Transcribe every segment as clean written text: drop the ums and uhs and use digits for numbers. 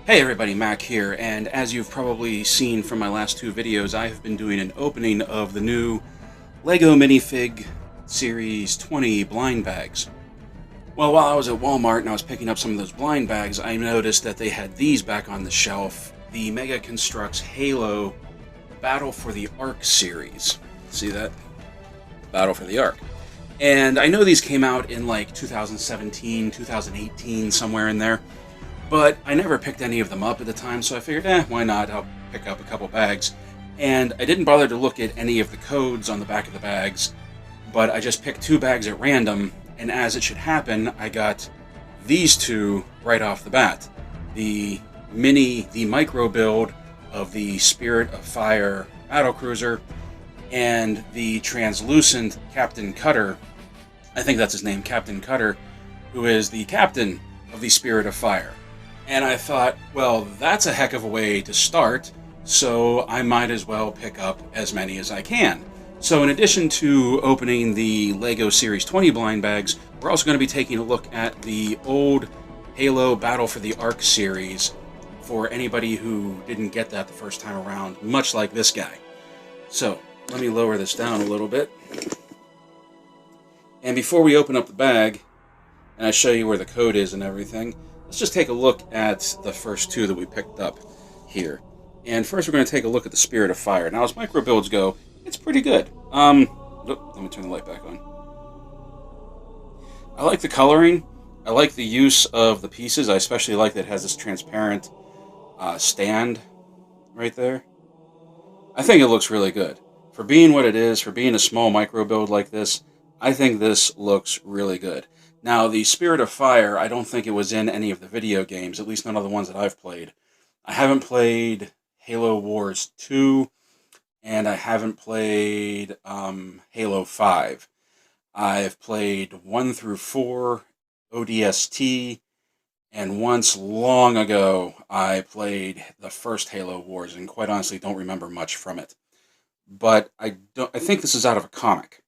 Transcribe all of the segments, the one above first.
Hey everybody, Mac here, and as you've probably seen from my last two videos, I have been doing an opening of the new LEGO Minifig Series 20 blind bags. Well, while I was at Walmart and I was picking up some of those blind bags, I noticed that they had these back on the shelf, the Mega Construx Halo Battle for the Ark series. See that? Battle for the Ark. And I know these came out in like 2017, 2018, somewhere in there. But I never picked any of them up at the time, so I figured, why not? I'll pick up a couple bags. And I didn't bother to look at any of the codes on the back of the bags, but I just picked two bags at random, and as it should happen, I got these two right off the bat. The micro build of the Spirit of Fire battlecruiser, and the translucent Captain Cutter, I think that's his name, Captain Cutter, who is the captain of the Spirit of Fire. And I thought, well, that's a heck of a way to start, so I might as well pick up as many as I can. So in addition to opening the LEGO Series 20 blind bags, we're also going to be taking a look at the old Halo Battle for the Ark series for anybody who didn't get that the first time around, much like this guy. So let me lower this down a little bit. And before we open up the bag, and I show you where the code is and everything, let's just take a look at the first two that we picked up here. And first we're going to take a look at the Spirit of Fire. Now as micro builds go, it's pretty good. Let me turn the light back on. I like the coloring. I like the use of the pieces. I especially like that it has this transparent stand right there. I think it looks really good. For being what it is, for being a small micro build like this, I think this looks really good. Now, the Spirit of Fire, I don't think it was in any of the video games, at least none of the ones that I've played. I haven't played Halo Wars 2, and I haven't played Halo 5. I've played 1 through 4 ODST, and once long ago, I played the first Halo Wars, and quite honestly don't remember much from it. But I think this is out of a comic.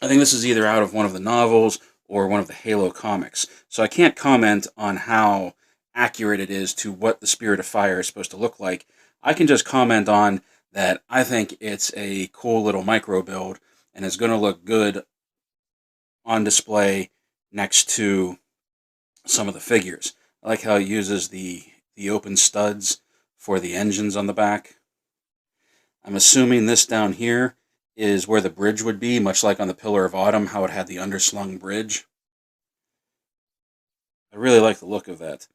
I think this is either out of one of the novels or one of the Halo comics. So I can't comment on how accurate it is to what the Spirit of Fire is supposed to look like. I can just comment on that I think it's a cool little micro build and is going to look good on display next to some of the figures. I like how it uses the open studs for the engines on the back. I'm assuming this down here is where the bridge would be, much like on the Pillar of Autumn, how it had the underslung bridge. I really like the look of that.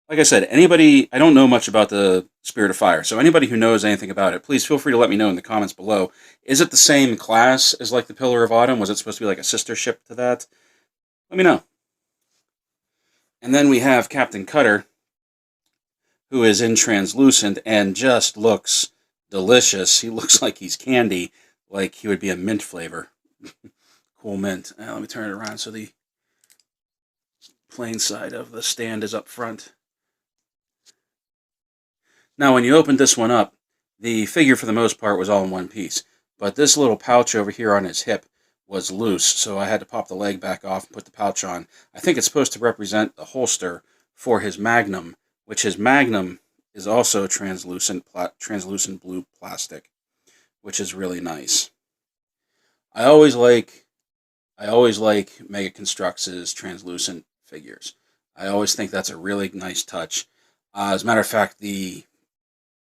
Like I said, I don't know much about the Spirit of Fire, so anybody who knows anything about it, please feel free to let me know in the comments below. Is it the same class as like the Pillar of Autumn? Was it supposed to be like a sister ship to that? Let me know. And then we have Captain Cutter, who is in translucent and just looks delicious. He looks like he's candy, like he would be a mint flavor. Cool mint. Now, let me turn it around so the plain side of the stand is up front. Now, when you opened this one up, the figure for the most part was all in one piece, but this little pouch over here on his hip was loose, so I had to pop the leg back off and put the pouch on. I think it's supposed to represent the holster for his Magnum, which his Magnum is also translucent blue plastic, which is really nice. I always like Mega Construx's translucent figures. I always think that's a really nice touch. As a matter of fact, the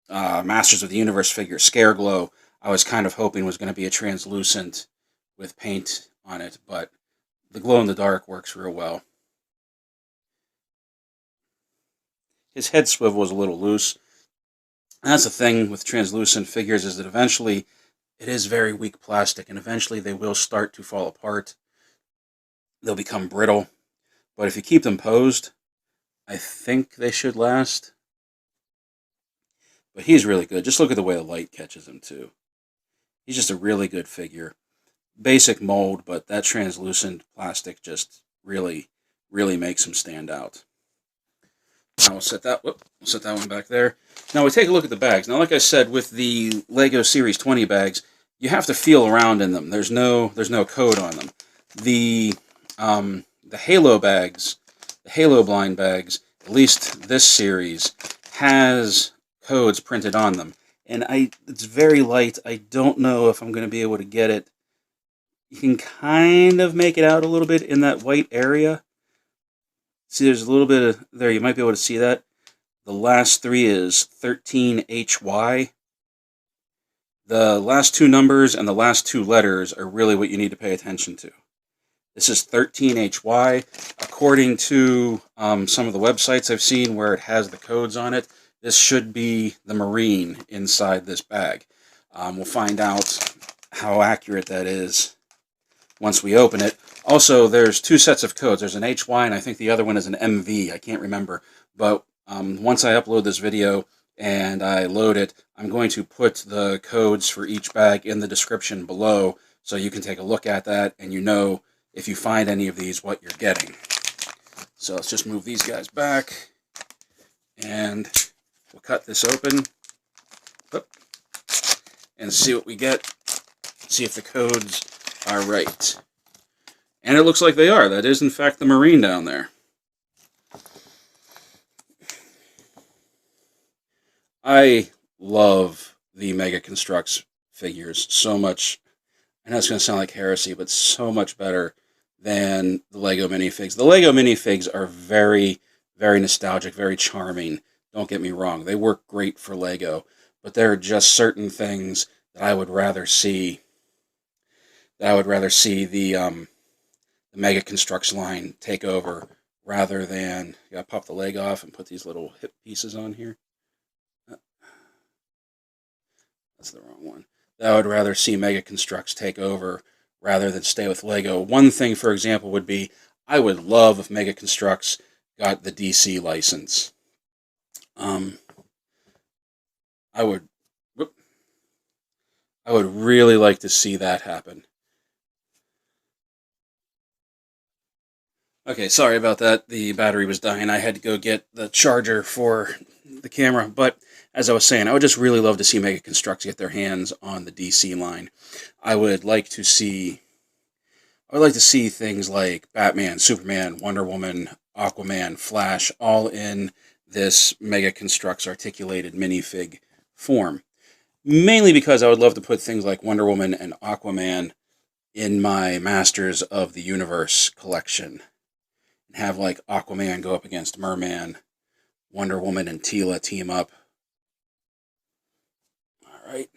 Masters of the Universe figure, Scareglow, I was kind of hoping was going to be a translucent with paint on it, but the glow-in-the-dark works real well. His head swivel is a little loose. And that's the thing with translucent figures, is that eventually it is very weak plastic, and eventually they will start to fall apart. They'll become brittle. But if you keep them posed, I think they should last. But he's really good. Just look at the way the light catches him, too. He's just a really good figure. Basic mold, but that translucent plastic just really, really makes them stand out. Now we'll set that one back there. Now we take a look at the bags. Now, like I said, with the LEGO Series 20 bags, you have to feel around in them. There's no code on them. The Halo bags, the Halo blind bags, at least this series, has codes printed on them. And it's very light. I don't know if I'm going to be able to get it. You can kind of make it out a little bit in that white area. See, there's a little bit of there. You might be able to see that. The last 3 is 13HY. The last 2 numbers and the last 2 letters are really what you need to pay attention to. This is 13HY. According to some of the websites I've seen where it has the codes on it, this should be the Marine inside this bag. We'll find out how accurate that is once we open it. Also, there's 2 sets of codes. There's an HY and I think the other one is an MV. I can't remember. But once I upload this video and I load it, I'm going to put the codes for each bag in the description below so you can take a look at that and you know if you find any of these what you're getting. So let's just move these guys back and we'll cut this open and see what we get. See if the codes are right. And it looks like they are. That is, in fact, the Marine down there. I love the Mega Construx figures so much. I know it's going to sound like heresy, but so much better than the LEGO minifigs. The LEGO minifigs are very, very nostalgic, very charming. Don't get me wrong. They work great for LEGO. But there are just certain things that I would rather see. The Mega Construx line take over rather than... You gotta pop the leg off and put these little hip pieces on here. That's the wrong one. I would rather see Mega Construx take over rather than stay with LEGO. One thing, for example, would be I would love if Mega Construx got the DC license. I would really like to see that happen. Okay, sorry about that. The battery was dying. I had to go get the charger for the camera. But as I was saying, I would just really love to see Mega Construx get their hands on the DC line. I would like to see things like Batman, Superman, Wonder Woman, Aquaman, Flash, all in this Mega Construx articulated minifig form. Mainly because I would love to put things like Wonder Woman and Aquaman in my Masters of the Universe collection. Have like Aquaman go up against Merman, Wonder Woman and Teela team up. Alright.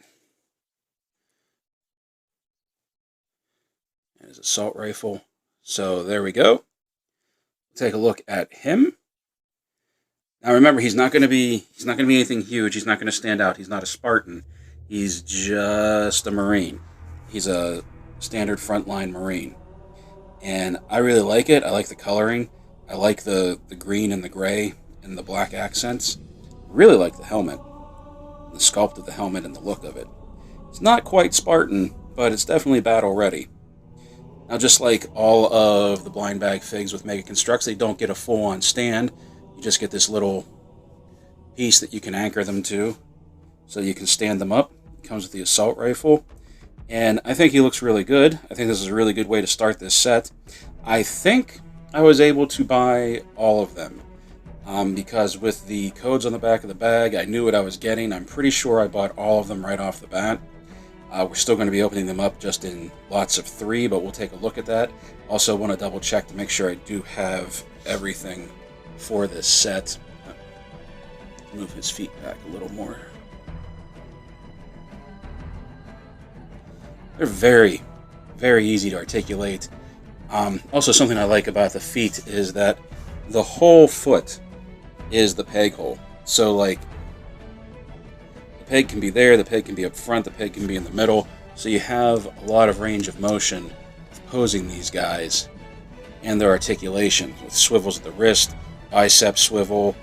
There's an assault rifle. So there we go. Take a look at him. Now remember, he's not going to be anything huge. He's not going to stand out. He's not a Spartan. He's just a Marine. He's a standard frontline Marine. And I really like it. I like the coloring. I like the green and the gray and the black accents. Really like the helmet. The sculpt of the helmet and the look of it. It's not quite Spartan, but it's definitely battle ready. Now, just like all of the blind bag figs with Mega Construx, they don't get a full-on stand. You just get this little piece that you can anchor them to so you can stand them up. It comes with the assault rifle. And I think he looks really good. I think this is a really good way to start this set. I think I was able to buy all of them. Because with the codes on the back of the bag, I knew what I was getting. I'm pretty sure I bought all of them right off the bat. We're still going to be opening them up just in lots of 3, but we'll take a look at that. Also want to double check to make sure I do have everything for this set. Move his feet back a little more. They're very, very easy to articulate. Also, something I like about the feet is that the whole foot is the peg hole. So, like, the peg can be there, the peg can be up front, the peg can be in the middle. So you have a lot of range of motion posing these guys and their articulation with swivels at the wrist, bicep swivel,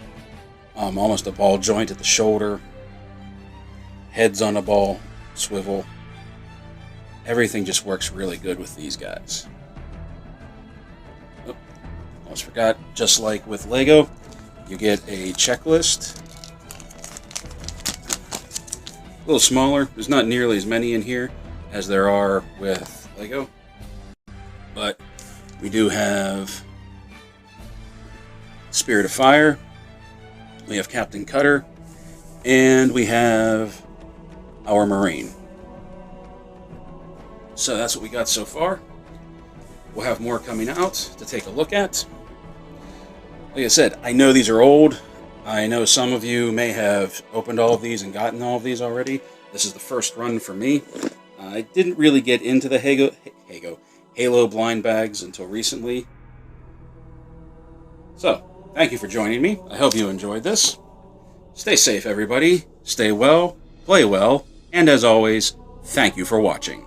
almost a ball joint at the shoulder, heads on a ball swivel. Everything just works really good with these guys. Oh, almost forgot, just like with Lego, you get a checklist. A little smaller. There's not nearly as many in here as there are with Lego. But we do have Spirit of Fire. We have Captain Cutter. And we have our Marine. So that's what we got so far. We'll have more coming out to take a look at. Like I said, I know these are old. I know some of you may have opened all of these and gotten all of these already. This is the first run for me. I didn't really get into the Halo blind bags until recently. So, thank you for joining me. I hope you enjoyed this. Stay safe, everybody. Stay well, play well, and as always, thank you for watching.